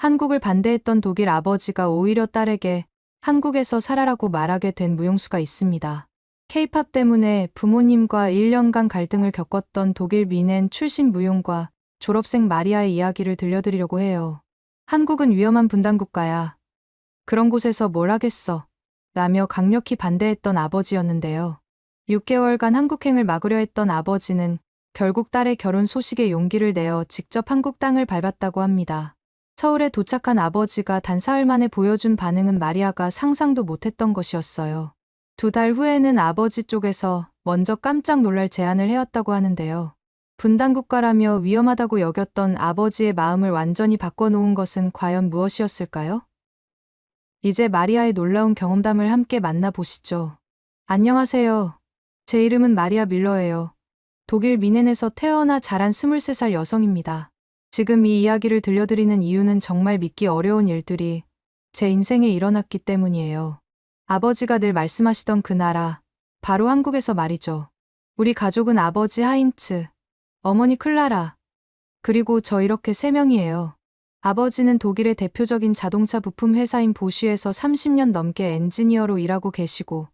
한국을 반대했던 독일 아버지가 오히려 딸에게 한국에서 살아라고 말하게 된 무용수가 있습니다. K-팝 때문에 부모님과 1년간 갈등을 겪었던 독일 미넨 출신 무용과 졸업생 마리아의 이야기를 들려드리려고 해요. 한국은 위험한 분단국가야. 그런 곳에서 뭘 하겠어. 라며 강력히 반대했던 아버지였는데요. 6개월간 한국행을 막으려 했던 아버지는 결국 딸의 결혼 소식에 용기를 내어 직접 한국 땅을 밟았다고 합니다. 서울에 도착한 아버지가 단 사흘 만에 보여준 반응은 마리아가 상상도 못했던 것이었어요. 2달 후에는 아버지 쪽에서 먼저 깜짝 놀랄 제안을 해왔다고 하는데요. 분단국가라며 위험하다고 여겼던 아버지의 마음을 완전히 바꿔놓은 것은 과연 무엇이었을까요? 이제 마리아의 놀라운 경험담을 함께 만나보시죠. 안녕하세요. 제 이름은 마리아 밀러예요. 독일 미넨에서 태어나 자란 23살 여성입니다. 지금 이 이야기를 들려드리는 이유는 정말 믿기 어려운 일들이 제 인생에 일어났기 때문이에요. 아버지가 늘 말씀하시던 그 나라, 바로 한국에서 말이죠. 우리 가족은 아버지 하인츠, 어머니 클라라, 그리고 저 이렇게 3명이에요. 아버지는 독일의 대표적인 자동차 부품 회사인 보쉬에서 30년 넘게 엔지니어로 일하고 계시고,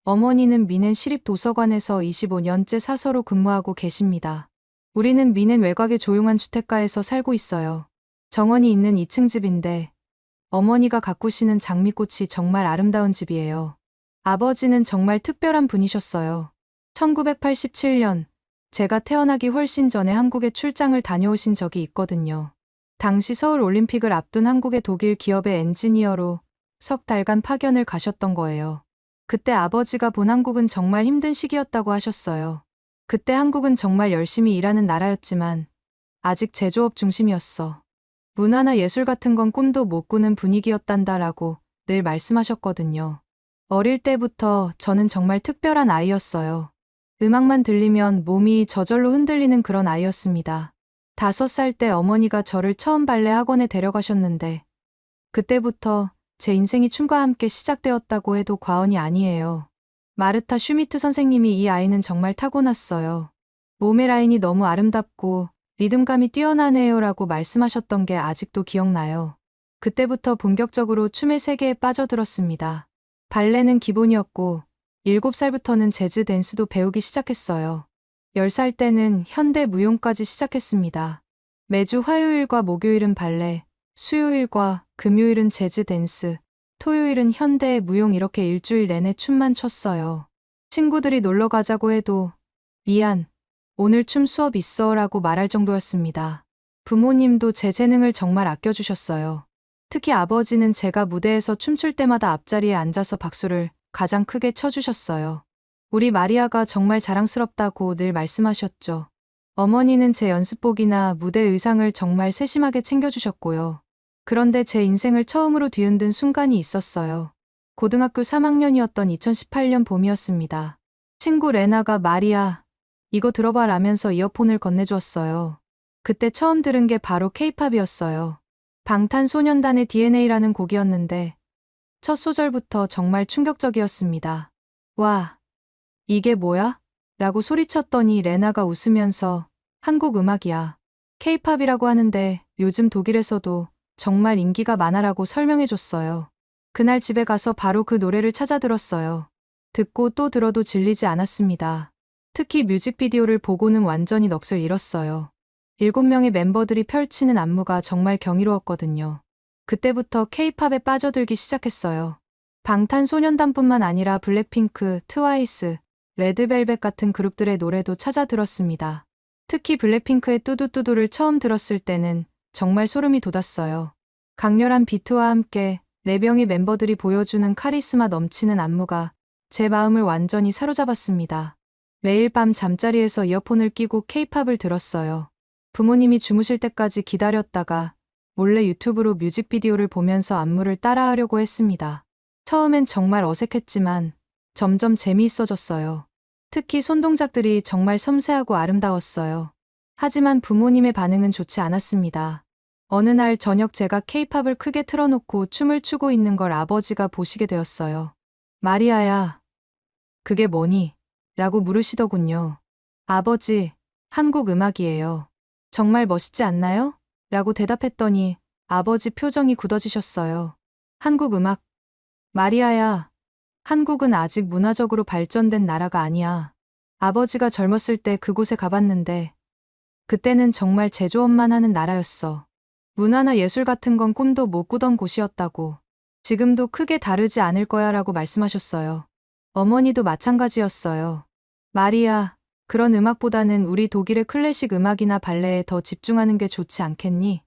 어머니는 미넨 시립도서관에서 25년째 사서로 근무하고 계십니다. 우리는 미넨 외곽의 조용한 주택가에서 살고 있어요. 정원이 있는 2층 집인데 어머니가 가꾸시는 장미꽃이 정말 아름다운 집이에요. 아버지는 정말 특별한 분이셨어요. 1987년 제가 태어나기 훨씬 전에 한국에 출장을 다녀오신 적이 있거든요. 당시 서울 올림픽을 앞둔 한국의 독일 기업의 엔지니어로 석 달간 파견을 가셨던 거예요. 그때 아버지가 본 한국은 정말 힘든 시기였다고 하셨어요. 그때 한국은 정말 열심히 일하는 나라였지만 아직 제조업 중심이었어. 문화나 예술 같은 건 꿈도 못 꾸는 분위기였단다라고 늘 말씀하셨거든요. 어릴 때부터 저는 정말 특별한 아이였어요. 음악만 들리면 몸이 저절로 흔들리는 그런 아이였습니다. 5살 때 어머니가 저를 처음 발레 학원에 데려가셨는데 그때부터 제 인생이 춤과 함께 시작되었다고 해도 과언이 아니에요. 마르타 슈미트 선생님이 이 아이는 정말 타고났어요. 몸의 라인이 너무 아름답고 리듬감이 뛰어나네요 라고 말씀하셨던 게 아직도 기억나요. 그때부터 본격적으로 춤의 세계에 빠져들었습니다. 발레는 기본이었고 7살부터는 재즈 댄스도 배우기 시작했어요. 10살 때는 현대 무용까지 시작했습니다. 매주 화요일과 목요일은 발레, 수요일과 금요일은 재즈 댄스, 토요일은 현대 무용 이렇게 일주일 내내 춤만 췄어요. 친구들이 놀러 가자고 해도 미안, 오늘 춤 수업 있어 라고 말할 정도였습니다. 부모님도 제 재능을 정말 아껴주셨어요. 특히 아버지는 제가 무대에서 춤출 때마다 앞자리에 앉아서 박수를 가장 크게 쳐주셨어요. 우리 마리아가 정말 자랑스럽다고 늘 말씀하셨죠. 어머니는 제 연습복이나 무대 의상을 정말 세심하게 챙겨주셨고요. 그런데 제 인생을 처음으로 뒤흔든 순간이 있었어요. 고등학교 3학년이었던 2018년 봄이었습니다. 친구 레나가 마리아, 이거 들어봐 라면서 이어폰을 건네주었어요. 그때 처음 들은 게 바로 K-팝이었어요. 방탄소년단의 DNA라는 곡이었는데 첫 소절부터 정말 충격적이었습니다. 와, 이게 뭐야? 라고 소리쳤더니 레나가 웃으면서 한국 음악이야. K-팝이라고 하는데 요즘 독일에서도 정말 인기가 많아라고 설명해줬어요. 그날 집에 가서 바로 그 노래를 찾아 들었어요. 듣고 또 들어도 질리지 않았습니다. 특히 뮤직비디오를 보고는 완전히 넋을 잃었어요. 7명의 멤버들이 펼치는 안무가 정말 경이로웠거든요. 그때부터 K-팝에 빠져들기 시작했어요. 방탄소년단뿐만 아니라 블랙핑크, 트와이스, 레드벨벳 같은 그룹들의 노래도 찾아 들었습니다. 특히 블랙핑크의 뚜두뚜두를 처음 들었을 때는 정말 소름이 돋았어요. 강렬한 비트와 함께 4명의 멤버들이 보여주는 카리스마 넘치는 안무가 제 마음을 완전히 사로잡았습니다. 매일 밤 잠자리에서 이어폰을 끼고 K-팝을 들었어요. 부모님이 주무실 때까지 기다렸다가 몰래 유튜브로 뮤직비디오를 보면서 안무를 따라하려고 했습니다. 처음엔 정말 어색했지만 점점 재미있어졌어요. 특히 손동작들이 정말 섬세하고 아름다웠어요. 하지만 부모님의 반응은 좋지 않았습니다. 어느 날 저녁 제가 K-팝을 크게 틀어놓고 춤을 추고 있는 걸 아버지가 보시게 되었어요. 마리아야, 그게 뭐니? 라고 물으시더군요. 아버지, 한국 음악이에요. 정말 멋있지 않나요? 라고 대답했더니 아버지 표정이 굳어지셨어요. 한국 음악. 마리아야, 한국은 아직 문화적으로 발전된 나라가 아니야. 아버지가 젊었을 때 그곳에 가봤는데 그때는 정말 제조업만 하는 나라였어. 문화나 예술 같은 건 꿈도 못 꾸던 곳이었다고. 지금도 크게 다르지 않을 거야 라고 말씀하셨어요. 어머니도 마찬가지였어요. 마리아, 그런 음악보다는 우리 독일의 클래식 음악이나 발레에 더 집중하는 게 좋지 않겠니?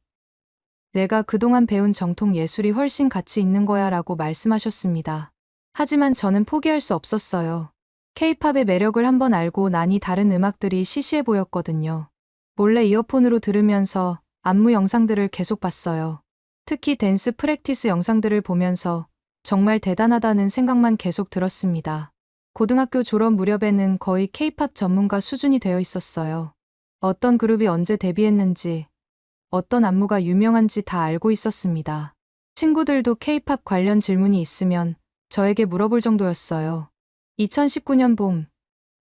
내가 그동안 배운 정통 예술이 훨씬 가치 있는 거야 라고 말씀하셨습니다. 하지만 저는 포기할 수 없었어요. 케이팝의 매력을 한번 알고 나니 다른 음악들이 시시해 보였거든요. 몰래 이어폰으로 들으면서 안무 영상들을 계속 봤어요. 특히 댄스 프랙티스 영상들을 보면서 정말 대단하다는 생각만 계속 들었습니다. 고등학교 졸업 무렵에는 거의 케이팝 전문가 수준이 되어 있었어요. 어떤 그룹이 언제 데뷔했는지, 어떤 안무가 유명한지 다 알고 있었습니다. 친구들도 케이팝 관련 질문이 있으면 저에게 물어볼 정도였어요. 2019년 봄,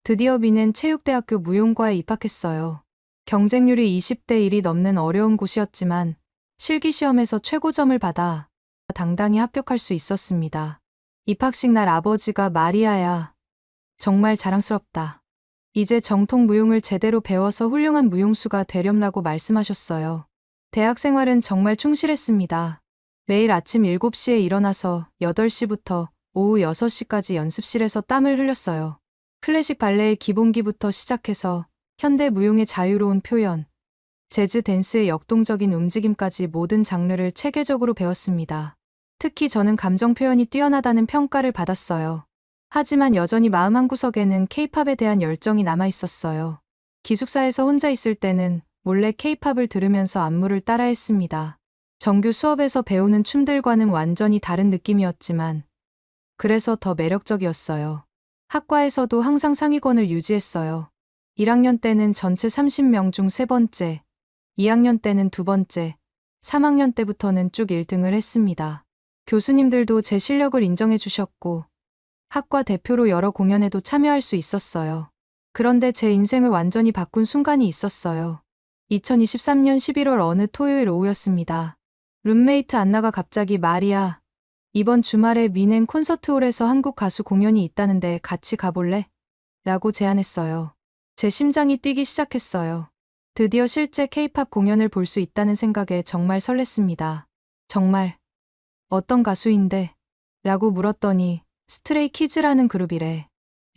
드디어 미넨 체육대학교 무용과에 입학했어요. 경쟁률이 20대 1이 넘는 어려운 곳이었지만 실기시험에서 최고점을 받아 당당히 합격할 수 있었습니다. 입학식 날 아버지가 마리아야, 정말 자랑스럽다. 이제 정통 무용을 제대로 배워서 훌륭한 무용수가 되렴라고 말씀하셨어요. 대학 생활은 정말 충실했습니다. 매일 아침 7시에 일어나서 8시부터 오후 6시까지 연습실에서 땀을 흘렸어요. 클래식 발레의 기본기부터 시작해서 현대 무용의 자유로운 표현, 재즈 댄스의 역동적인 움직임까지 모든 장르를 체계적으로 배웠습니다. 특히 저는 감정 표현이 뛰어나다는 평가를 받았어요. 하지만 여전히 마음 한구석에는 케이팝에 대한 열정이 남아 있었어요. 기숙사에서 혼자 있을 때는 몰래 케이팝을 들으면서 안무를 따라했습니다. 정규 수업에서 배우는 춤들과는 완전히 다른 느낌이었지만 그래서 더 매력적이었어요. 학과에서도 항상 상위권을 유지했어요. 1학년 때는 전체 30명 중 3번째, 2학년 때는 2번째, 3학년 때부터는 쭉 1등을 했습니다. 교수님들도 제 실력을 인정해 주셨고 학과 대표로 여러 공연에도 참여할 수 있었어요. 그런데 제 인생을 완전히 바꾼 순간이 있었어요. 2023년 11월 어느 토요일 오후였습니다. 룸메이트 안나가 갑자기 마리아, 이번 주말에 미넨 콘서트홀에서 한국 가수 공연이 있다는데 같이 가볼래? 라고 제안했어요. 제 심장이 뛰기 시작했어요. 드디어 실제 케이팝 공연을 볼 수 있다는 생각에 정말 설렜습니다. 정말? 어떤 가수인데? 라고 물었더니 스트레이 키즈라는 그룹이래.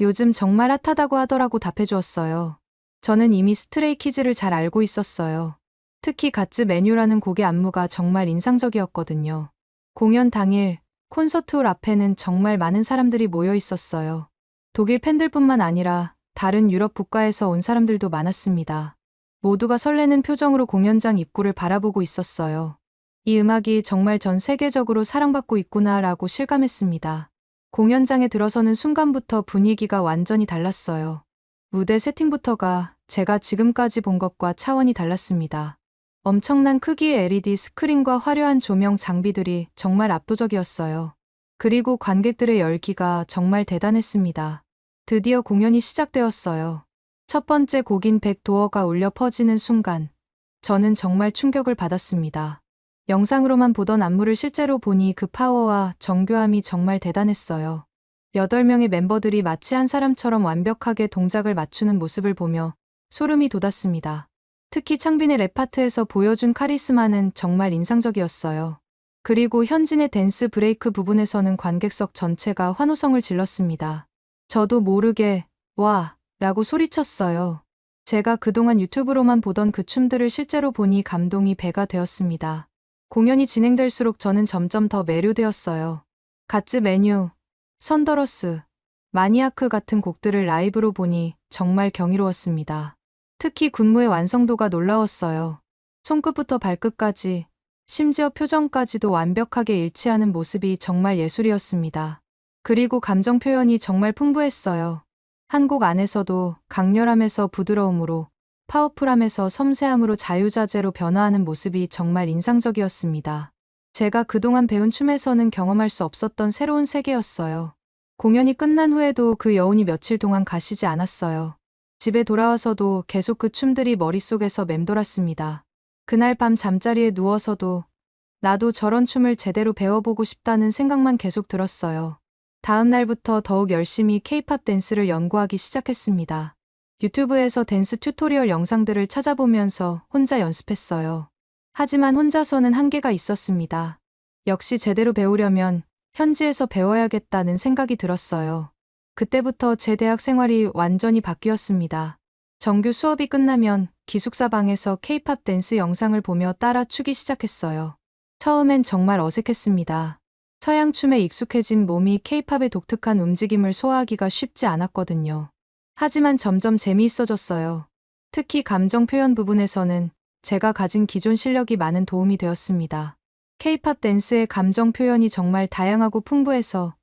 요즘 정말 핫하다고 하더라고 답해주었어요. 저는 이미 스트레이 키즈를 잘 알고 있었어요. 특히 갓즈 메뉴라는 곡의 안무가 정말 인상적이었거든요. 공연 당일 콘서트홀 앞에는 정말 많은 사람들이 모여 있었어요. 독일 팬들뿐만 아니라 다른 유럽 국가에서 온 사람들도 많았습니다. 모두가 설레는 표정으로 공연장 입구를 바라보고 있었어요. 이 음악이 정말 전 세계적으로 사랑받고 있구나라고 실감했습니다. 공연장에 들어서는 순간부터 분위기가 완전히 달랐어요. 무대 세팅부터가 제가 지금까지 본 것과 차원이 달랐습니다. 엄청난 크기의 LED 스크린과 화려한 조명 장비들이 정말 압도적이었어요. 그리고 관객들의 열기가 정말 대단했습니다. 드디어 공연이 시작되었어요. 첫 번째 곡인 백도어가 울려 퍼지는 순간 저는 정말 충격을 받았습니다. 영상으로만 보던 안무를 실제로 보니 그 파워와 정교함이 정말 대단했어요. 8명의 멤버들이 마치 한 사람처럼 완벽하게 동작을 맞추는 모습을 보며 소름이 돋았습니다. 특히 창빈의 랩 파트에서 보여준 카리스마는 정말 인상적이었어요. 그리고 현진의 댄스 브레이크 부분에서는 관객석 전체가 환호성을 질렀습니다. 저도 모르게 와 라고 소리쳤어요. 제가 그동안 유튜브로만 보던 그 춤들을 실제로 보니 감동이 배가 되었습니다. 공연이 진행될수록 저는 점점 더 매료되었어요. 갓즈 메뉴, 선더러스, 마니아크 같은 곡들을 라이브로 보니 정말 경이로웠습니다. 특히 군무의 완성도가 놀라웠어요. 손끝부터 발끝까지, 심지어 표정까지도 완벽하게 일치하는 모습이 정말 예술이었습니다. 그리고 감정 표현이 정말 풍부했어요. 한 곡 안에서도 강렬함에서 부드러움으로, 파워풀함에서 섬세함으로 자유자재로 변화하는 모습이 정말 인상적이었습니다. 제가 그동안 배운 춤에서는 경험할 수 없었던 새로운 세계였어요. 공연이 끝난 후에도 그 여운이 며칠 동안 가시지 않았어요. 집에 돌아와서도 계속 그 춤들이 머릿속에서 맴돌았습니다. 그날 밤 잠자리에 누워서도 나도 저런 춤을 제대로 배워보고 싶다는 생각만 계속 들었어요. 다음 날부터 더욱 열심히 K-팝 댄스를 연구하기 시작했습니다. 유튜브에서 댄스 튜토리얼 영상들을 찾아보면서 혼자 연습했어요. 하지만 혼자서는 한계가 있었습니다. 역시 제대로 배우려면 현지에서 배워야겠다는 생각이 들었어요. 그때부터 제 대학 생활이 완전히 바뀌었습니다. 정규 수업이 끝나면 기숙사 방에서 K-팝 댄스 영상을 보며 따라 추기 시작했어요. 처음엔 정말 어색했습니다. 서양 춤에 익숙해진 몸이 K-팝의 독특한 움직임을 소화하기가 쉽지 않았거든요. 하지만 점점 재미있어졌어요. 특히 감정 표현 부분에서는 제가 가진 기존 실력이 많은 도움이 되었습니다. K-팝 댄스의 감정 표현이 정말 다양하고 풍부해서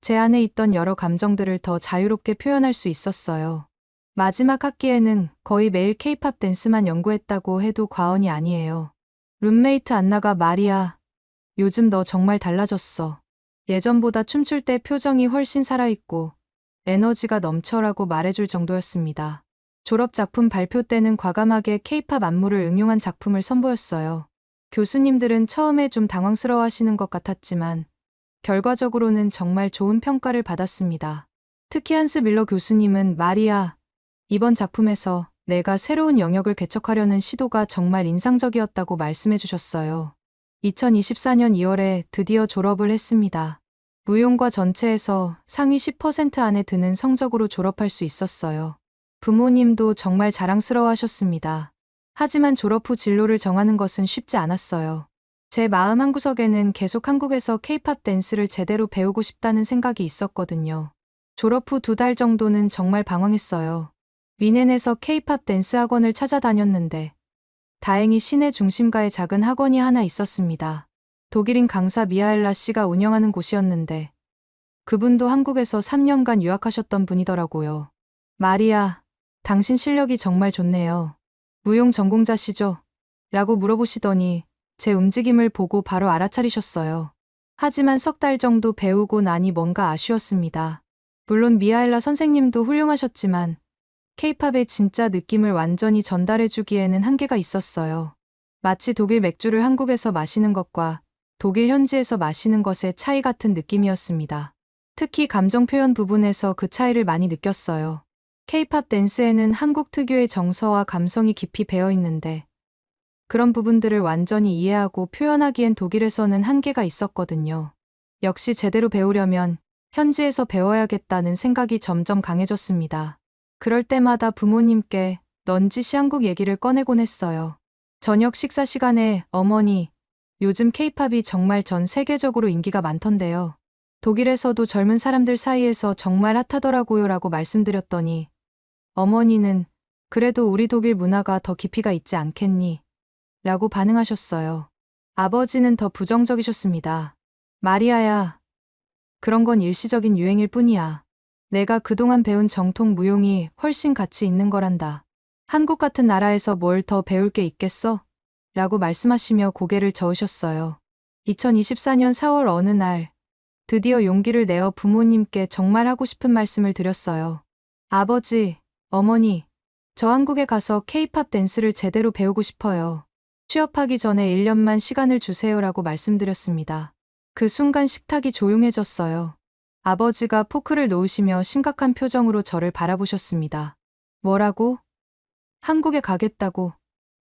제 안에 있던 여러 감정들을 더 자유롭게 표현할 수 있었어요. 마지막 학기에는 거의 매일 K-팝 댄스만 연구했다고 해도 과언이 아니에요. 룸메이트 안나가 말이야, 요즘 너 정말 달라졌어. 예전보다 춤출 때 표정이 훨씬 살아있고 에너지가 넘쳐라고 말해줄 정도였습니다. 졸업 작품 발표 때는 과감하게 K-팝 안무를 응용한 작품을 선보였어요. 교수님들은 처음에 좀 당황스러워하시는 것 같았지만 결과적으로는 정말 좋은 평가를 받았습니다. 특히 한스 밀러 교수님은 마리아, 이번 작품에서 내가 새로운 영역을 개척하려는 시도가 정말 인상적이었다고 말씀해 주셨어요. 2024년 2월에 드디어 졸업을 했습니다. 무용과 전체에서 상위 10% 안에 드는 성적으로 졸업할 수 있었어요. 부모님도 정말 자랑스러워하셨습니다. 하지만 졸업 후 진로를 정하는 것은 쉽지 않았어요. 제 마음 한구석에는 계속 한국에서 K-팝 댄스를 제대로 배우고 싶다는 생각이 있었거든요. 졸업 후 2달 정도는 정말 방황했어요. 미넨에서 K-팝 댄스 학원을 찾아다녔는데 다행히 시내 중심가에 작은 학원이 하나 있었습니다. 독일인 강사 미하엘라 씨가 운영하는 곳이었는데 그분도 한국에서 3년간 유학하셨던 분이더라고요. 마리아, 당신 실력이 정말 좋네요. 무용 전공자시죠? 라고 물어보시더니 제 움직임을 보고 바로 알아차리셨어요. 하지만 3달 정도 배우고 나니 뭔가 아쉬웠습니다. 물론 미하엘라 선생님도 훌륭하셨지만 K-팝의 진짜 느낌을 완전히 전달해주기에는 한계가 있었어요. 마치 독일 맥주를 한국에서 마시는 것과 독일 현지에서 마시는 것의 차이 같은 느낌이었습니다. 특히 감정 표현 부분에서 그 차이를 많이 느꼈어요. K-팝 댄스에는 한국 특유의 정서와 감성이 깊이 배어 있는데 그런 부분들을 완전히 이해하고 표현하기엔 독일에서는 한계가 있었거든요. 역시 제대로 배우려면 현지에서 배워야겠다는 생각이 점점 강해졌습니다. 그럴 때마다 부모님께 넌지시 한국 얘기를 꺼내곤 했어요. 저녁 식사 시간에 어머니, 요즘 K-팝이 정말 전 세계적으로 인기가 많던데요. 독일에서도 젊은 사람들 사이에서 정말 핫하더라고요 라고 말씀드렸더니 어머니는 그래도 우리 독일 문화가 더 깊이가 있지 않겠니? 라고 반응하셨어요. 아버지는 더 부정적이셨습니다. 마리아야, 그런 건 일시적인 유행일 뿐이야. 내가 그동안 배운 정통 무용이 훨씬 가치 있는 거란다. 한국 같은 나라에서 뭘 더 배울 게 있겠어? 라고 말씀하시며 고개를 저으셨어요. 2024년 4월 어느 날 드디어 용기를 내어 부모님께 정말 하고 싶은 말씀을 드렸어요. 아버지, 어머니, 저 한국에 가서 K-팝 댄스를 제대로 배우고 싶어요. 취업하기 전에 1년만 시간을 주세요라고 말씀드렸습니다. 그 순간 식탁이 조용해졌어요. 아버지가 포크를 놓으시며 심각한 표정으로 저를 바라보셨습니다. 뭐라고? 한국에 가겠다고?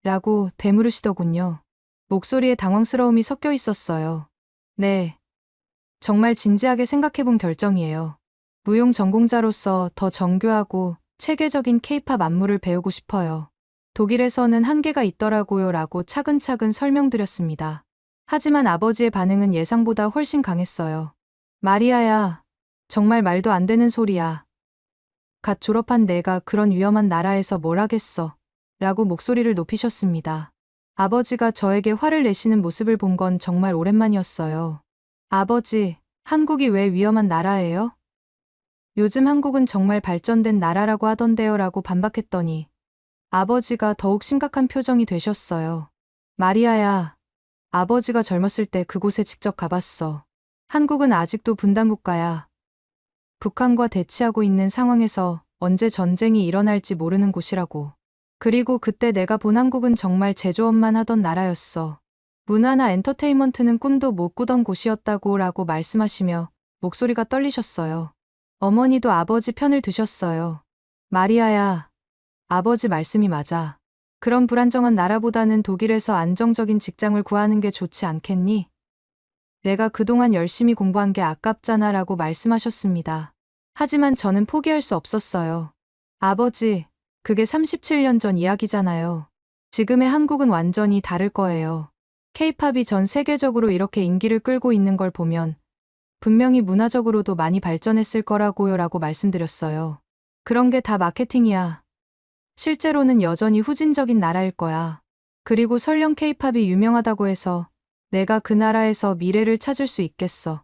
라고 되물으시더군요. 목소리에 당황스러움이 섞여 있었어요. 네. 정말 진지하게 생각해본 결정이에요. 무용 전공자로서 더 정교하고 체계적인 K-팝 안무를 배우고 싶어요. 독일에서는 한계가 있더라고요 라고 차근차근 설명드렸습니다. 하지만 아버지의 반응은 예상보다 훨씬 강했어요. 마리아야, 정말 말도 안 되는 소리야. 갓 졸업한 내가 그런 위험한 나라에서 뭘 하겠어. 라고 목소리를 높이셨습니다. 아버지가 저에게 화를 내시는 모습을 본 건 정말 오랜만이었어요. 아버지, 한국이 왜 위험한 나라예요? 요즘 한국은 정말 발전된 나라라고 하던데요 라고 반박했더니 아버지가 더욱 심각한 표정이 되셨어요. 마리아야, 아버지가 젊었을 때 그곳에 직접 가봤어. 한국은 아직도 분단국가야. 북한과 대치하고 있는 상황에서 언제 전쟁이 일어날지 모르는 곳이라고. 그리고 그때 내가 본 한국은 정말 제조업만 하던 나라였어. 문화나 엔터테인먼트는 꿈도 못 꾸던 곳이었다고 라고 말씀하시며 목소리가 떨리셨어요. 어머니도 아버지 편을 드셨어요. 마리아야, 아버지 말씀이 맞아. 그런 불안정한 나라보다는 독일에서 안정적인 직장을 구하는 게 좋지 않겠니? 내가 그동안 열심히 공부한 게 아깝잖아 라고 말씀하셨습니다. 하지만 저는 포기할 수 없었어요. 아버지, 그게 37년 전 이야기잖아요. 지금의 한국은 완전히 다를 거예요. 케이팝이 전 세계적으로 이렇게 인기를 끌고 있는 걸 보면 분명히 문화적으로도 많이 발전했을 거라고요 라고 말씀드렸어요. 그런 게 다 마케팅이야. 실제로는 여전히 후진적인 나라일 거야. 그리고 설령 케이팝이 유명하다고 해서 내가 그 나라에서 미래를 찾을 수 있겠어.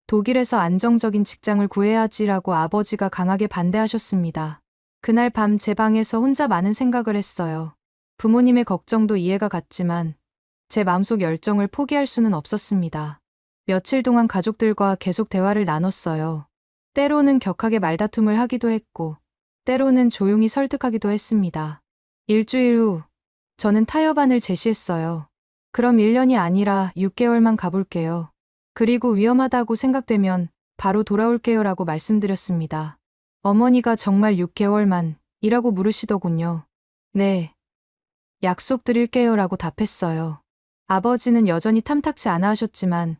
독일에서 안정적인 직장을 구해야지라고 아버지가 강하게 반대하셨습니다. 그날 밤 제 방에서 혼자 많은 생각을 했어요. 부모님의 걱정도 이해가 갔지만 제 마음속 열정을 포기할 수는 없었습니다. 며칠 동안 가족들과 계속 대화를 나눴어요. 때로는 격하게 말다툼을 하기도 했고, 때로는 조용히 설득하기도 했습니다. 일주일 후, 저는 타협안을 제시했어요. 그럼 1년이 아니라 6개월만 가볼게요. 그리고 위험하다고 생각되면 바로 돌아올게요 라고 말씀드렸습니다. 어머니가 정말 6개월만 이라고 물으시더군요. 네, 약속드릴게요 라고 답했어요. 아버지는 여전히 탐탁치 않아 하셨지만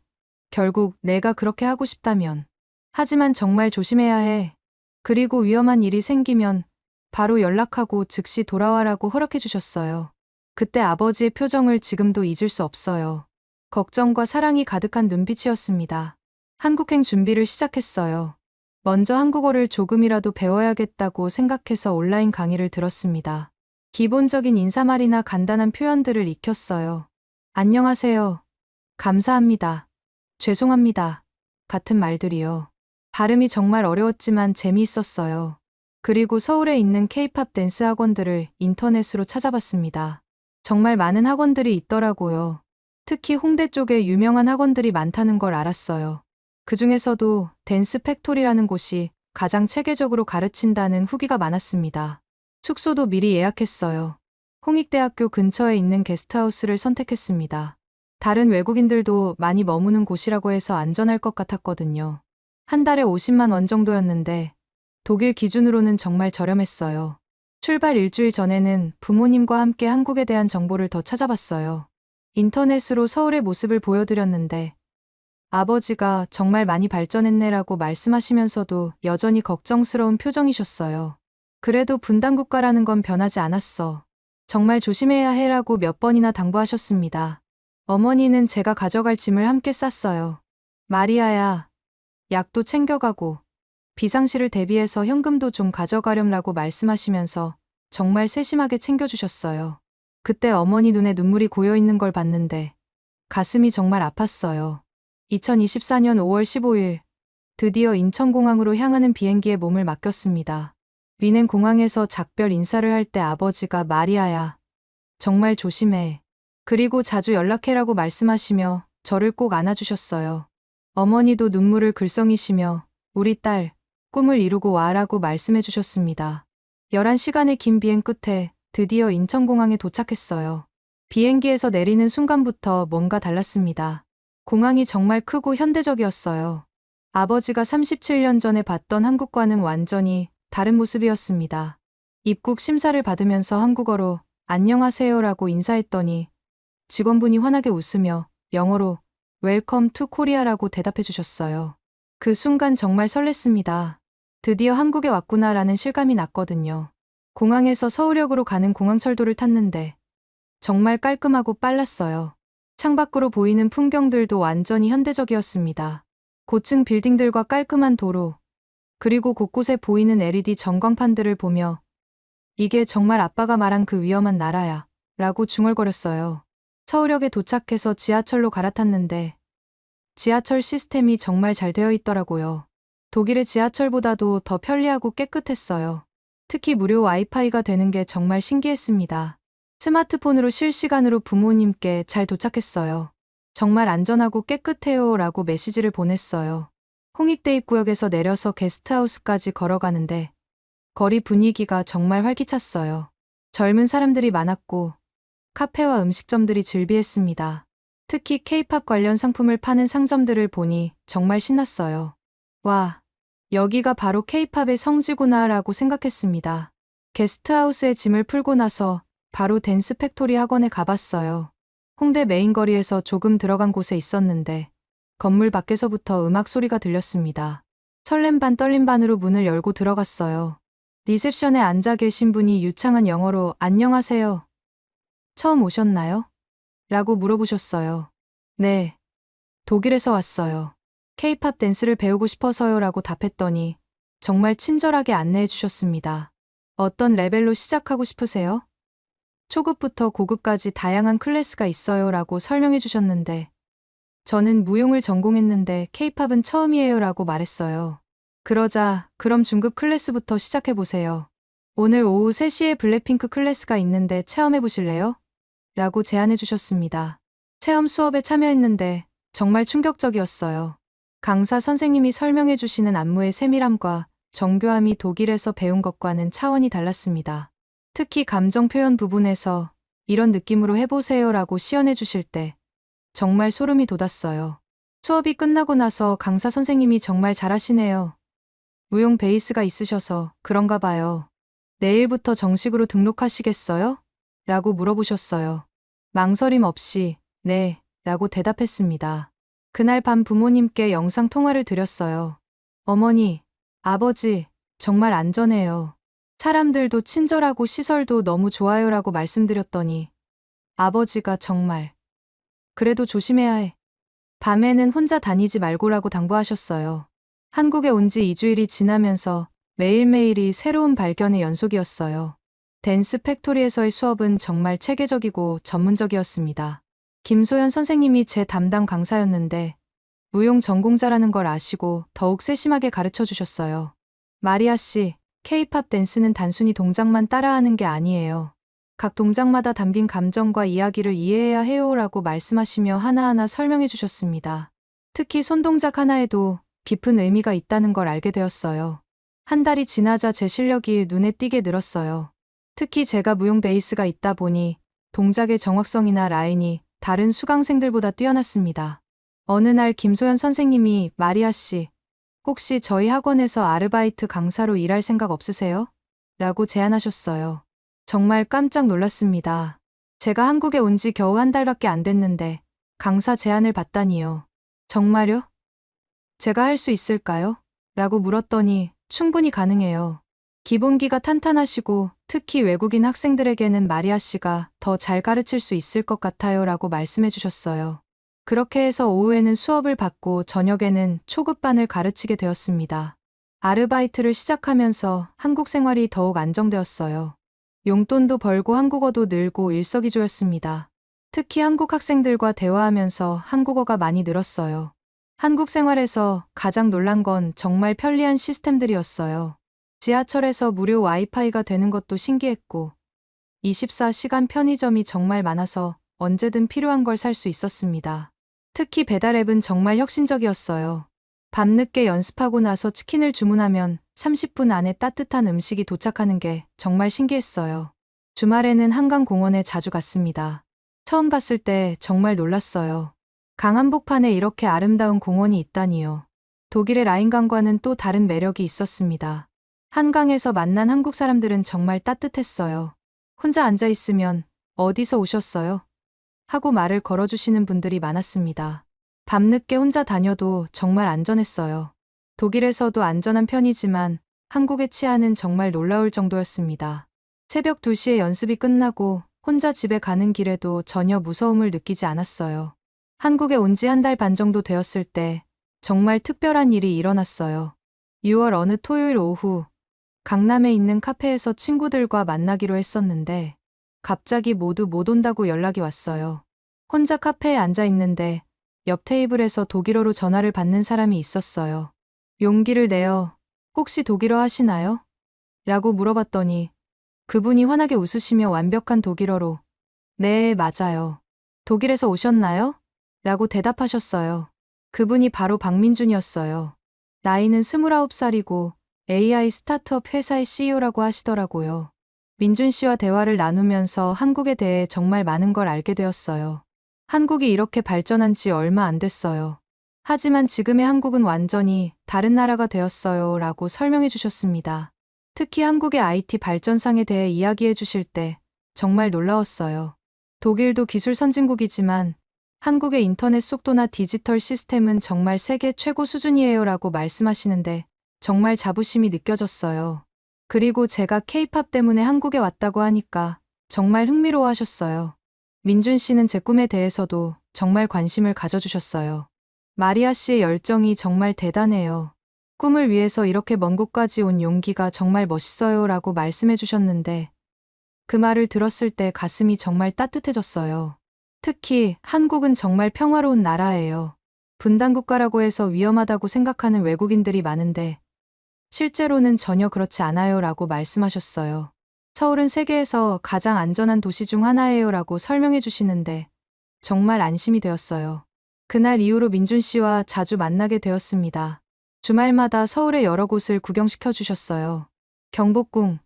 결국 내가 그렇게 하고 싶다면 하지만 정말 조심해야 해. 그리고 위험한 일이 생기면 바로 연락하고 즉시 돌아와라고 허락해 주셨어요. 그때 아버지의 표정을 지금도 잊을 수 없어요. 걱정과 사랑이 가득한 눈빛이었습니다. 한국행 준비를 시작했어요. 먼저 한국어를 조금이라도 배워야겠다고 생각해서 온라인 강의를 들었습니다. 기본적인 인사말이나 간단한 표현들을 익혔어요. 안녕하세요. 감사합니다. 죄송합니다. 같은 말들이요. 발음이 정말 어려웠지만 재미있었어요. 그리고 서울에 있는 K-팝 댄스 학원들을 인터넷으로 찾아봤습니다. 정말 많은 학원들이 있더라고요. 특히 홍대 쪽에 유명한 학원들이 많다는 걸 알았어요. 그 중에서도 댄스 팩토리라는 곳이 가장 체계적으로 가르친다는 후기가 많았습니다. 숙소도 미리 예약했어요. 홍익대학교 근처에 있는 게스트하우스를 선택했습니다. 다른 외국인들도 많이 머무는 곳이라고 해서 안전할 것 같았거든요. 한 달에 50만 원 정도였는데 독일 기준으로는 정말 저렴했어요. 출발 일주일 전에는 부모님과 함께 한국에 대한 정보를 더 찾아봤어요. 인터넷으로 서울의 모습을 보여드렸는데 아버지가 정말 많이 발전했네라고 말씀하시면서도 여전히 걱정스러운 표정이셨어요. 그래도 분단국가라는 건 변하지 않았어. 정말 조심해야 해라고 몇 번이나 당부하셨습니다. 어머니는 제가 가져갈 짐을 함께 쌌어요. 마리아야, 약도 챙겨가고 비상시를 대비해서 현금도 좀 가져가렴라고 말씀하시면서 정말 세심하게 챙겨주셨어요. 그때 어머니 눈에 눈물이 고여있는 걸 봤는데 가슴이 정말 아팠어요. 2024년 5월 15일 드디어 인천공항으로 향하는 비행기에 몸을 맡겼습니다. 위넨 공항에서 작별 인사를 할 때 아버지가 마리아야, 정말 조심해. 그리고 자주 연락해라고 말씀하시며 저를 꼭 안아주셨어요. 어머니도 눈물을 글썽이시며 우리 딸, 꿈을 이루고 와라고 말씀해 주셨습니다. 11시간의 긴 비행 끝에 드디어 인천공항에 도착했어요. 비행기에서 내리는 순간부터 뭔가 달랐습니다. 공항이 정말 크고 현대적이었어요. 아버지가 37년 전에 봤던 한국과는 완전히 다른 모습이었습니다. 입국 심사를 받으면서 한국어로 안녕하세요라고 인사했더니 직원분이 환하게 웃으며 영어로 웰컴 투 코리아라고 대답해 주셨어요. 그 순간 정말 설렜습니다. 드디어 한국에 왔구나라는 실감이 났거든요. 공항에서 서울역으로 가는 공항철도를 탔는데 정말 깔끔하고 빨랐어요. 창밖으로 보이는 풍경들도 완전히 현대적이었습니다. 고층 빌딩들과 깔끔한 도로, 그리고 곳곳에 보이는 LED 전광판들을 보며 이게 정말 아빠가 말한 그 위험한 나라야 라고 중얼거렸어요. 서울역에 도착해서 지하철로 갈아탔는데 지하철 시스템이 정말 잘 되어 있더라고요. 독일의 지하철보다도 더 편리하고 깨끗했어요. 특히 무료 와이파이가 되는 게 정말 신기했습니다. 스마트폰으로 실시간으로 부모님께 잘 도착했어요. 정말 안전하고 깨끗해요 라고 메시지를 보냈어요. 홍익대 입구역에서 내려서 게스트하우스까지 걸어가는데 거리 분위기가 정말 활기찼어요. 젊은 사람들이 많았고 카페와 음식점들이 즐비했습니다. 특히 K-팝 관련 상품을 파는 상점들을 보니 정말 신났어요. 와, 여기가 바로 K-팝의 성지구나 라고 생각했습니다. 게스트하우스에 짐을 풀고 나서 바로 댄스 팩토리 학원에 가봤어요. 홍대 메인 거리에서 조금 들어간 곳에 있었는데 건물 밖에서부터 음악 소리가 들렸습니다. 설렘 반 떨림 반으로 문을 열고 들어갔어요. 리셉션에 앉아 계신 분이 유창한 영어로 안녕하세요. 처음 오셨나요? 라고 물어보셨어요. 네, 독일에서 왔어요. K-팝 댄스를 배우고 싶어서요 라고 답했더니 정말 친절하게 안내해 주셨습니다. 어떤 레벨로 시작하고 싶으세요? 초급부터 고급까지 다양한 클래스가 있어요 라고 설명해 주셨는데 저는 무용을 전공했는데 K-팝은 처음이에요 라고 말했어요. 그러자 그럼 중급 클래스부터 시작해 보세요. 오늘 오후 3시에 블랙핑크 클래스가 있는데 체험해 보실래요? 라고 제안해 주셨습니다. 체험 수업에 참여했는데 정말 충격적이었어요. 강사 선생님이 설명해 주시는 안무의 세밀함과 정교함이 독일에서 배운 것과는 차원이 달랐습니다. 특히 감정 표현 부분에서 이런 느낌으로 해보세요 라고 시연해 주실 때 정말 소름이 돋았어요. 수업이 끝나고 나서 강사 선생님이 정말 잘하시네요. 무용 베이스가 있으셔서 그런가 봐요. 내일부터 정식으로 등록하시겠어요? 라고 물어보셨어요. 망설임 없이 네, 라고 대답했습니다. 그날 밤 부모님께 영상 통화를 드렸어요. 어머니, 아버지, 정말 안전해요. 사람들도 친절하고 시설도 너무 좋아요 라고 말씀드렸더니 아버지가 정말 그래도 조심해야 해. 밤에는 혼자 다니지 말고라고 당부하셨어요. 한국에 온 지 2주일이 지나면서 매일매일이 새로운 발견의 연속이었어요. 댄스 팩토리에서의 수업은 정말 체계적이고 전문적이었습니다. 김소연 선생님이 제 담당 강사였는데 무용 전공자라는 걸 아시고 더욱 세심하게 가르쳐 주셨어요. 마리아 씨, K-팝 댄스는 단순히 동작만 따라하는 게 아니에요. 각 동작마다 담긴 감정과 이야기를 이해해야 해요라고 말씀하시며 하나하나 설명해 주셨습니다. 특히 손동작 하나에도 깊은 의미가 있다는 걸 알게 되었어요. 한 달이 지나자 제 실력이 눈에 띄게 늘었어요. 특히 제가 무용 베이스가 있다 보니 동작의 정확성이나 라인이 다른 수강생들보다 뛰어났습니다. 어느 날 김소연 선생님이 마리아 씨, 혹시 저희 학원에서 아르바이트 강사로 일할 생각 없으세요? 라고 제안하셨어요. 정말 깜짝 놀랐습니다. 제가 한국에 온 지 겨우 한 달밖에 안 됐는데 강사 제안을 받다니요. 정말요? 제가 할 수 있을까요? 라고 물었더니 충분히 가능해요. 기본기가 탄탄하시고 특히 외국인 학생들에게는 마리아 씨가 더 잘 가르칠 수 있을 것 같아요 라고 말씀해 주셨어요. 그렇게 해서 오후에는 수업을 받고 저녁에는 초급반을 가르치게 되었습니다. 아르바이트를 시작하면서 한국 생활이 더욱 안정되었어요. 용돈도 벌고 한국어도 늘고 일석이조였습니다. 특히 한국 학생들과 대화하면서 한국어가 많이 늘었어요. 한국 생활에서 가장 놀란 건 정말 편리한 시스템들이었어요. 지하철에서 무료 와이파이가 되는 것도 신기했고 24시간 편의점이 정말 많아서 언제든 필요한 걸 살 수 있었습니다. 특히 배달 앱은 정말 혁신적이었어요. 밤늦게 연습하고 나서 치킨을 주문하면 30분 안에 따뜻한 음식이 도착하는 게 정말 신기했어요. 주말에는 한강공원에 자주 갔습니다. 처음 봤을 때 정말 놀랐어요. 강 한복판에 이렇게 아름다운 공원이 있다니요. 독일의 라인강과는 또 다른 매력이 있었습니다. 한강에서 만난 한국 사람들은 정말 따뜻했어요. 혼자 앉아 있으면 어디서 오셨어요? 하고 말을 걸어주시는 분들이 많았습니다. 밤늦게 혼자 다녀도 정말 안전했어요. 독일에서도 안전한 편이지만 한국의 치안은 정말 놀라울 정도였습니다. 새벽 2시에 연습이 끝나고 혼자 집에 가는 길에도 전혀 무서움을 느끼지 않았어요. 한국에 온 지 한 달 반 정도 되었을 때 정말 특별한 일이 일어났어요. 6월 어느 토요일 오후 강남에 있는 카페에서 친구들과 만나기로 했었는데 갑자기 모두 못 온다고 연락이 왔어요. 혼자 카페에 앉아 있는데 옆 테이블에서 독일어로 전화를 받는 사람이 있었어요. 용기를 내어 혹시 독일어 하시나요? 라고 물어봤더니 그분이 환하게 웃으시며 완벽한 독일어로 네, 맞아요. 독일에서 오셨나요? 라고 대답하셨어요. 그분이 바로 박민준이었어요. 나이는 29살이고 AI 스타트업 회사의 CEO라고 하시더라고요. 민준 씨와 대화를 나누면서 한국에 대해 정말 많은 걸 알게 되었어요. 한국이 이렇게 발전한 지 얼마 안 됐어요. 하지만 지금의 한국은 완전히 다른 나라가 되었어요. 라고 설명해 주셨습니다. 특히 한국의 IT 발전상에 대해 이야기해 주실 때 정말 놀라웠어요. 독일도 기술 선진국이지만 한국의 인터넷 속도나 디지털 시스템은 정말 세계 최고 수준이에요. 라고 말씀하시는데 정말 자부심이 느껴졌어요. 그리고 제가 K-팝 때문에 한국에 왔다고 하니까 정말 흥미로워 하셨어요. 민준 씨는 제 꿈에 대해서도 정말 관심을 가져주셨어요. 마리아 씨의 열정이 정말 대단해요. 꿈을 위해서 이렇게 먼 곳까지 온 용기가 정말 멋있어요. 라고 말씀해 주셨는데 그 말을 들었을 때 가슴이 정말 따뜻해졌어요. 특히 한국은 정말 평화로운 나라예요. 분단국가라고 해서 위험하다고 생각하는 외국인들이 많은데 실제로는 전혀 그렇지 않아요. 라고 말씀하셨어요. 서울은 세계에서 가장 안전한 도시 중 하나예요. 라고 설명해 주시는데 정말 안심이 되었어요. 그날 이후로 민준 씨와 자주 만나게 되었습니다. 주말마다 서울의 여러 곳을 구경시켜 주셨어요. 경복궁,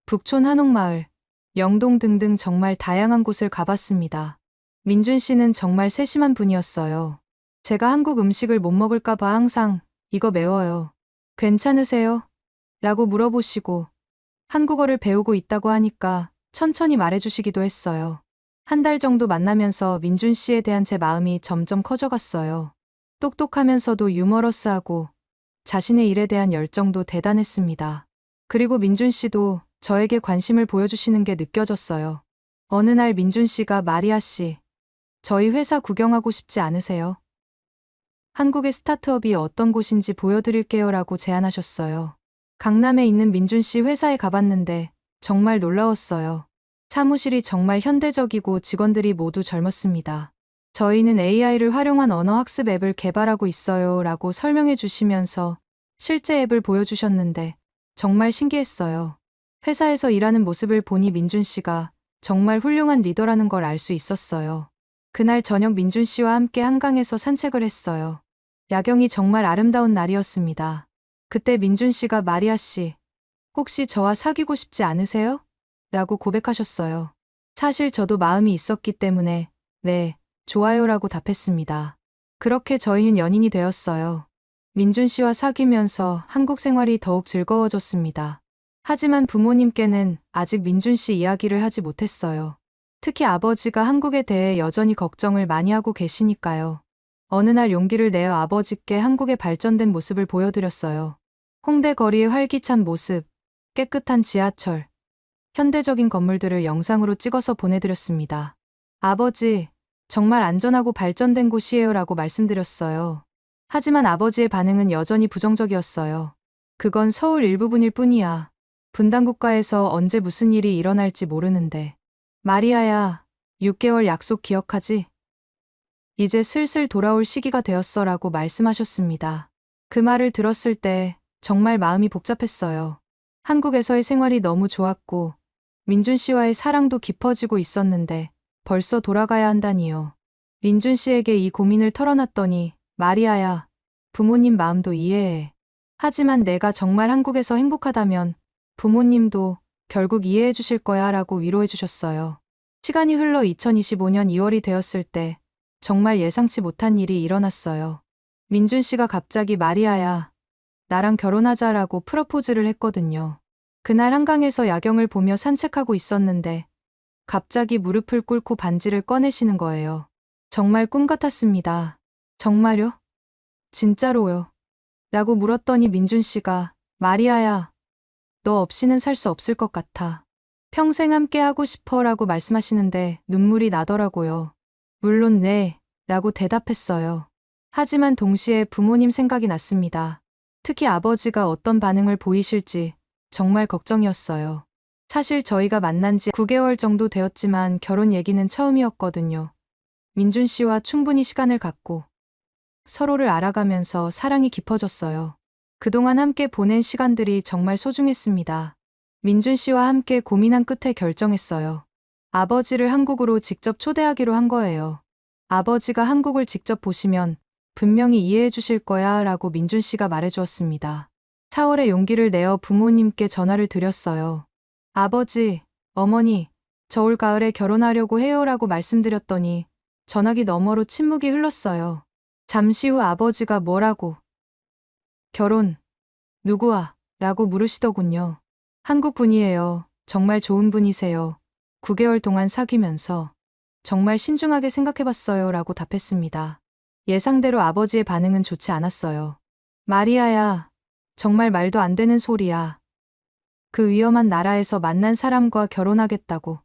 북촌 한옥마을, 영동 등등 정말 다양한 곳을 가봤습니다. 민준 씨는 정말 세심한 분이었어요. 제가 한국 음식을 못 먹을까봐 항상 이거 매워요. 괜찮으세요? 라고 물어보시고 한국어를 배우고 있다고 하니까 천천히 말해주시기도 했어요. 한 달 정도 만나면서 민준 씨에 대한 제 마음이 점점 커져갔어요. 똑똑하면서도 유머러스하고 자신의 일에 대한 열정도 대단했습니다. 그리고 민준 씨도 저에게 관심을 보여주시는 게 느껴졌어요. 어느 날 민준 씨가 마리아 씨, 저희 회사 구경하고 싶지 않으세요? 한국의 스타트업이 어떤 곳인지 보여드릴게요. 라고 제안하셨어요. 강남에 있는 민준 씨 회사에 가봤는데 정말 놀라웠어요. 사무실이 정말 현대적이고 직원들이 모두 젊었습니다. 저희는 AI를 활용한 언어학습 앱을 개발하고 있어요. 라고 설명해 주시면서 실제 앱을 보여주셨는데 정말 신기했어요. 회사에서 일하는 모습을 보니 민준 씨가 정말 훌륭한 리더라는 걸 알 수 있었어요. 그날 저녁 민준 씨와 함께 한강에서 산책을 했어요. 야경이 정말 아름다운 날이었습니다. 그때 민준 씨가 마리아 씨, 혹시 저와 사귀고 싶지 않으세요? 라고 고백하셨어요. 사실 저도 마음이 있었기 때문에 네, 좋아요 라고 답했습니다. 그렇게 저희는 연인이 되었어요. 민준 씨와 사귀면서 한국 생활이 더욱 즐거워졌습니다. 하지만 부모님께는 아직 민준 씨 이야기를 하지 못했어요. 특히 아버지가 한국에 대해 여전히 걱정을 많이 하고 계시니까요. 어느 날 용기를 내어 아버지께 한국의 발전된 모습을 보여드렸어요. 홍대 거리의 활기찬 모습, 깨끗한 지하철, 현대적인 건물들을 영상으로 찍어서 보내드렸습니다. 아버지, 정말 안전하고 발전된 곳이에요 라고 말씀드렸어요. 하지만 아버지의 반응은 여전히 부정적이었어요. 그건 서울 일부분일 뿐이야. 분단국가에서 언제 무슨 일이 일어날지 모르는데. 마리아야, 6개월 약속 기억하지? 이제 슬슬 돌아올 시기가 되었어 라고 말씀하셨습니다. 그 말을 들었을 때 정말 마음이 복잡했어요. 한국에서의 생활이 너무 좋았고 민준 씨와의 사랑도 깊어지고 있었는데 벌써 돌아가야 한다니요. 민준 씨에게 이 고민을 털어놨더니 마리아야, 부모님 마음도 이해해. 하지만 내가 정말 한국에서 행복하다면 부모님도 결국 이해해 주실 거야 라고 위로해 주셨어요. 시간이 흘러 2025년 2월이 되었을 때 정말 예상치 못한 일이 일어났어요. 민준 씨가 갑자기 마리아야, 나랑 결혼하자라고 프러포즈를 했거든요. 그날 한강에서 야경을 보며 산책하고 있었는데 갑자기 무릎을 꿇고 반지를 꺼내시는 거예요. 정말 꿈 같았습니다. 정말요? 진짜로요? 라고 물었더니 민준 씨가 마리아야, 너 없이는 살 수 없을 것 같아. 평생 함께 하고 싶어 라고 말씀하시는데 눈물이 나더라고요. 물론 네, 라고 대답했어요. 하지만 동시에 부모님 생각이 났습니다. 특히 아버지가 어떤 반응을 보이실지 정말 걱정이었어요. 사실 저희가 만난 지 9개월 정도 되었지만 결혼 얘기는 처음이었거든요. 민준 씨와 충분히 시간을 갖고 서로를 알아가면서 사랑이 깊어졌어요. 그동안 함께 보낸 시간들이 정말 소중했습니다. 민준 씨와 함께 고민한 끝에 결정했어요. 아버지를 한국으로 직접 초대하기로 한 거예요. 아버지가 한국을 직접 보시면 분명히 이해해 주실 거야 라고 민준 씨가 말해주었습니다. 4월에 용기를 내어 부모님께 전화를 드렸어요. 아버지, 어머니, 저 올 가을에 결혼하려고 해요 라고 말씀드렸더니 전화기 너머로 침묵이 흘렀어요. 잠시 후 아버지가 뭐라고? 결혼, 누구와? 라고 물으시더군요. 한국 분이에요. 정말 좋은 분이세요. 9개월 동안 사귀면서 정말 신중하게 생각해봤어요. 라고 답했습니다. 예상대로 아버지의 반응은 좋지 않았어요. 마리아야, 정말 말도 안 되는 소리야. 그 위험한 나라에서 만난 사람과 결혼하겠다고.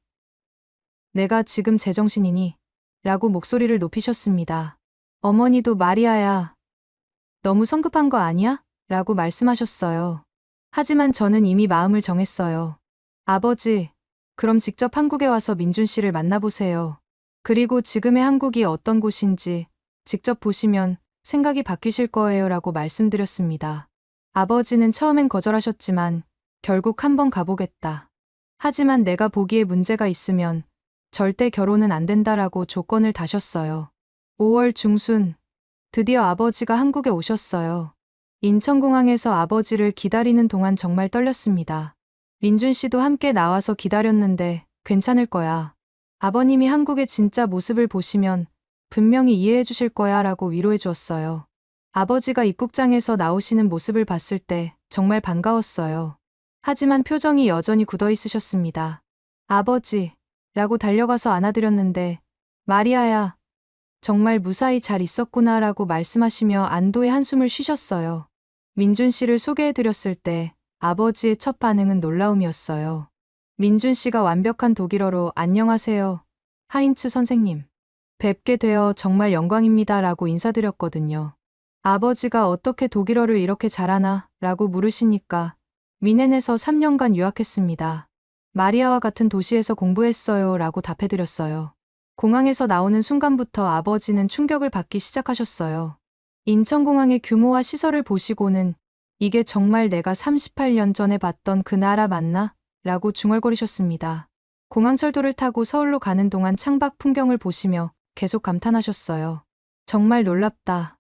내가 지금 제정신이니? 라고 목소리를 높이셨습니다. 어머니도 마리아야, 너무 성급한 거 아니야? 라고 말씀하셨어요. 하지만 저는 이미 마음을 정했어요. 아버지, 그럼 직접 한국에 와서 민준 씨를 만나보세요. 그리고 지금의 한국이 어떤 곳인지 직접 보시면 생각이 바뀌실 거예요. 라고 말씀드렸습니다. 아버지는 처음엔 거절하셨지만 결국 한번 가보겠다. 하지만 내가 보기에 문제가 있으면 절대 결혼은 안 된다라고 조건을 다셨어요. 5월 중순, 드디어 아버지가 한국에 오셨어요. 인천공항에서 아버지를 기다리는 동안 정말 떨렸습니다. 민준 씨도 함께 나와서 기다렸는데 괜찮을 거야. 아버님이 한국의 진짜 모습을 보시면 분명히 이해해 주실 거야 라고 위로해 주었어요. 아버지가 입국장에서 나오시는 모습을 봤을 때 정말 반가웠어요. 하지만 표정이 여전히 굳어 있으셨습니다. 아버지, 라고 달려가서 안아드렸는데 마리아야, 정말 무사히 잘 있었구나 라고 말씀하시며 안도의 한숨을 쉬셨어요. 민준 씨를 소개해드렸을 때 아버지의 첫 반응은 놀라움이었어요. 민준 씨가 완벽한 독일어로 안녕하세요, 하인츠 선생님. 뵙게 되어 정말 영광입니다 라고 인사드렸거든요. 아버지가 어떻게 독일어를 이렇게 잘하나 라고 물으시니까 미넨에서 3년간 유학했습니다. 마리아와 같은 도시에서 공부했어요 라고 답해드렸어요. 공항에서 나오는 순간부터 아버지는 충격을 받기 시작하셨어요. 인천공항의 규모와 시설을 보시고는 이게 정말 내가 38년 전에 봤던 그 나라 맞나? 라고 중얼거리셨습니다. 공항철도를 타고 서울로 가는 동안 창밖 풍경을 보시며 계속 감탄하셨어요. 정말 놀랍다.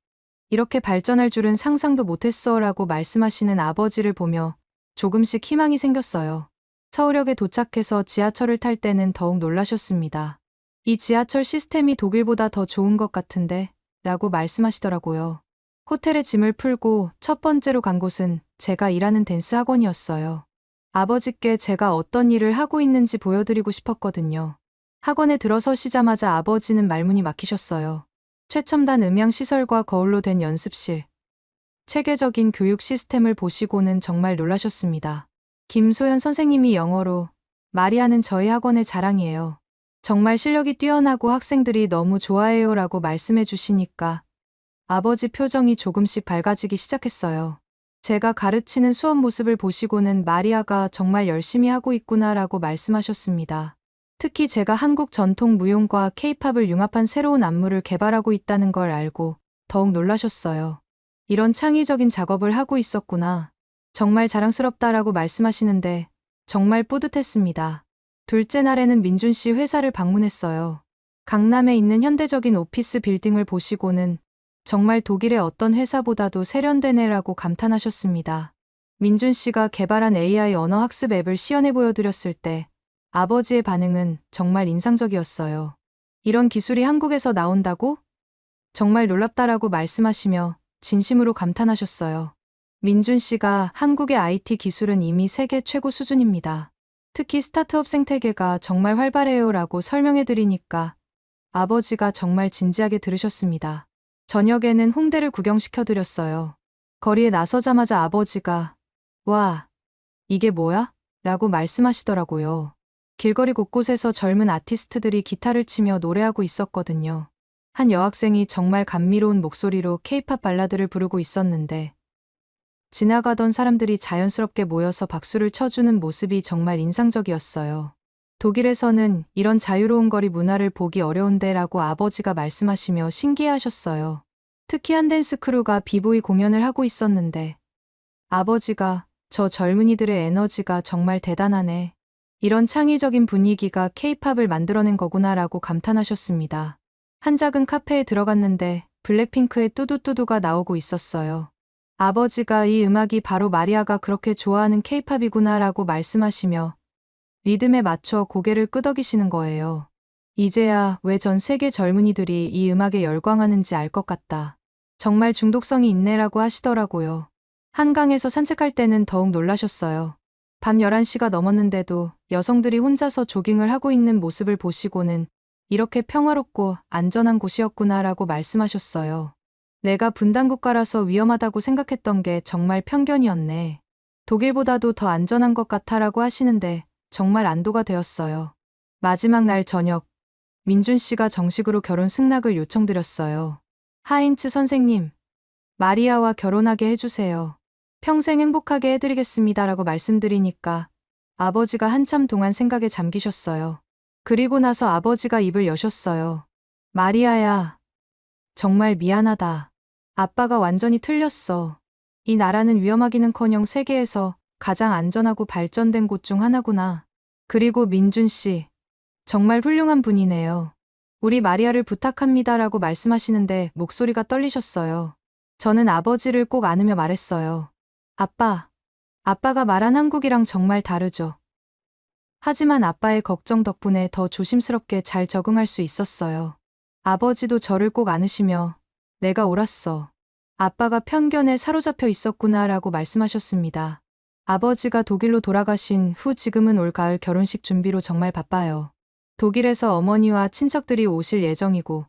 이렇게 발전할 줄은 상상도 못했어 라고 말씀하시는 아버지를 보며 조금씩 희망이 생겼어요. 서울역에 도착해서 지하철을 탈 때는 더욱 놀라셨습니다. 이 지하철 시스템이 독일보다 더 좋은 것 같은데? 라고 말씀하시더라고요. 호텔에 짐을 풀고 첫 번째로 간 곳은 제가 일하는 댄스 학원이었어요. 아버지께 제가 어떤 일을 하고 있는지 보여드리고 싶었거든요. 학원에 들어서시자마자 아버지는 말문이 막히셨어요. 최첨단 음향시설과 거울로 된 연습실, 체계적인 교육 시스템을 보시고는 정말 놀라셨습니다. 김소연 선생님이 영어로 마리아는 저희 학원의 자랑이에요. 정말 실력이 뛰어나고 학생들이 너무 좋아해요 라고 말씀해 주시니까 아버지 표정이 조금씩 밝아지기 시작했어요. 제가 가르치는 수업 모습을 보시고는 마리아가 정말 열심히 하고 있구나 라고 말씀하셨습니다. 특히 제가 한국 전통 무용과 케이팝을 융합한 새로운 안무를 개발하고 있다는 걸 알고 더욱 놀라셨어요. 이런 창의적인 작업을 하고 있었구나. 정말 자랑스럽다라고 말씀하시는데 정말 뿌듯했습니다. 둘째 날에는 민준 씨 회사를 방문했어요. 강남에 있는 현대적인 오피스 빌딩을 보시고는 정말 독일의 어떤 회사보다도 세련되네라고 감탄하셨습니다. 민준 씨가 개발한 AI 언어 학습 앱을 시연해 보여드렸을 때 아버지의 반응은 정말 인상적이었어요. 이런 기술이 한국에서 나온다고? 정말 놀랍다라고 말씀하시며 진심으로 감탄하셨어요. 민준 씨가 한국의 IT 기술은 이미 세계 최고 수준입니다. 특히 스타트업 생태계가 정말 활발해요 라고 설명해 드리니까 아버지가 정말 진지하게 들으셨습니다. 저녁에는 홍대를 구경시켜 드렸어요. 거리에 나서자마자 아버지가 와, 이게 뭐야? 라고 말씀하시더라고요. 길거리 곳곳에서 젊은 아티스트들이 기타를 치며 노래하고 있었거든요. 한 여학생이 정말 감미로운 목소리로 케이팝 발라드를 부르고 있었는데 지나가던 사람들이 자연스럽게 모여서 박수를 쳐주는 모습이 정말 인상적이었어요. 독일에서는 이런 자유로운 거리 문화를 보기 어려운데 라고 아버지가 말씀하시며 신기해하셨어요. 특히 한 댄스 크루가 비보이 공연을 하고 있었는데 아버지가 저 젊은이들의 에너지가 정말 대단하네. 이런 창의적인 분위기가 케이팝을 만들어낸 거구나 라고 감탄하셨습니다. 한 작은 카페에 들어갔는데 블랙핑크의 뚜두뚜두가 나오고 있었어요. 아버지가 이 음악이 바로 마리아가 그렇게 좋아하는 케이팝이구나 라고 말씀하시며 리듬에 맞춰 고개를 끄덕이시는 거예요. 이제야 왜 전 세계 젊은이들이 이 음악에 열광하는지 알 것 같다. 정말 중독성이 있네라고 하시더라고요. 한강에서 산책할 때는 더욱 놀라셨어요. 밤 11시가 넘었는데도 여성들이 혼자서 조깅을 하고 있는 모습을 보시고는 이렇게 평화롭고 안전한 곳이었구나라고 말씀하셨어요. 내가 분단국가라서 위험하다고 생각했던 게 정말 편견이었네. 독일보다도 더 안전한 것 같아라고 하시는데 정말 안도가 되었어요. 마지막 날 저녁, 민준 씨가 정식으로 결혼 승낙을 요청드렸어요. 하인츠 선생님, 마리아와 결혼하게 해주세요. 평생 행복하게 해드리겠습니다라고 말씀드리니까 아버지가 한참 동안 생각에 잠기셨어요. 그리고 나서 아버지가 입을 여셨어요. 마리아야, 정말 미안하다. 아빠가 완전히 틀렸어. 이 나라는 위험하기는커녕 세계에서 가장 안전하고 발전된 곳 중 하나구나. 그리고 민준 씨, 정말 훌륭한 분이네요. 우리 마리아를 부탁합니다라고 말씀하시는데 목소리가 떨리셨어요. 저는 아버지를 꼭 안으며 말했어요. 아빠가 말한 한국이랑 정말 다르죠. 하지만 아빠의 걱정 덕분에 더 조심스럽게 잘 적응할 수 있었어요. 아버지도 저를 꼭 안으시며 내가 옳았어. 아빠가 편견에 사로잡혀 있었구나라고 말씀하셨습니다. 아버지가 독일로 돌아가신 후 지금은 올가을 결혼식 준비로 정말 바빠요. 독일에서 어머니와 친척들이 오실 예정이고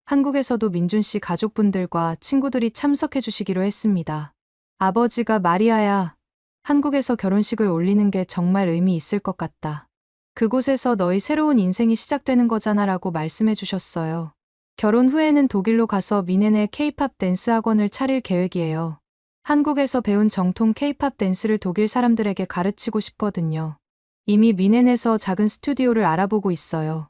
한국에서도 민준 씨 가족분들과 친구들이 참석해 주시기로 했습니다. 아버지가 마리아야, 한국에서 결혼식을 올리는 게 정말 의미 있을 것 같다. 그곳에서 너희 새로운 인생이 시작되는 거잖아라고 말씀해 주셨어요. 결혼 후에는 독일로 가서 미넨의 K-팝 댄스 학원을 차릴 계획이에요. 한국에서 배운 정통 K-팝 댄스를 독일 사람들에게 가르치고 싶거든요. 이미 미넨에서 작은 스튜디오를 알아보고 있어요.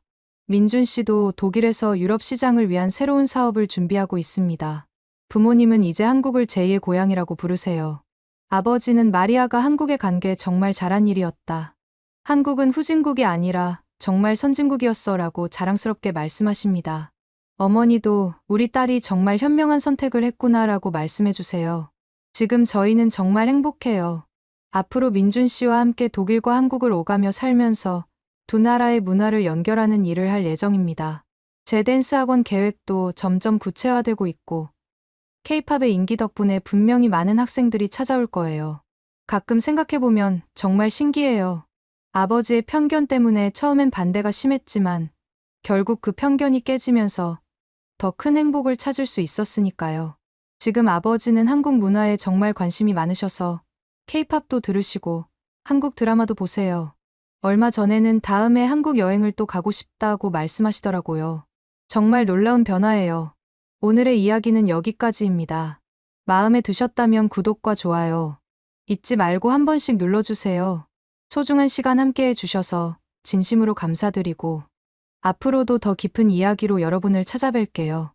민준 씨도 독일에서 유럽 시장을 위한 새로운 사업을 준비하고 있습니다. 부모님은 이제 한국을 제2의 고향이라고 부르세요. 아버지는 마리아가 한국에 간 게 정말 잘한 일이었다. 한국은 후진국이 아니라 정말 선진국이었어라고 자랑스럽게 말씀하십니다. 어머니도 우리 딸이 정말 현명한 선택을 했구나라고 말씀해 주세요. 지금 저희는 정말 행복해요. 앞으로 민준 씨와 함께 독일과 한국을 오가며 살면서 두 나라의 문화를 연결하는 일을 할 예정입니다. 제 댄스 학원 계획도 점점 구체화되고 있고 K-팝의 인기 덕분에 분명히 많은 학생들이 찾아올 거예요. 가끔 생각해보면 정말 신기해요. 아버지의 편견 때문에 처음엔 반대가 심했지만 결국 그 편견이 깨지면서 더 큰 행복을 찾을 수 있었으니까요. 지금 아버지는 한국 문화에 정말 관심이 많으셔서 K-팝도 들으시고 한국 드라마도 보세요. 얼마 전에는 다음에 한국 여행을 또 가고 싶다고 말씀하시더라고요. 정말 놀라운 변화예요. 오늘의 이야기는 여기까지입니다. 마음에 드셨다면 구독과 좋아요 잊지 말고 한 번씩 눌러주세요. 소중한 시간 함께 해주셔서 진심으로 감사드리고 앞으로도 더 깊은 이야기로 여러분을 찾아뵐게요.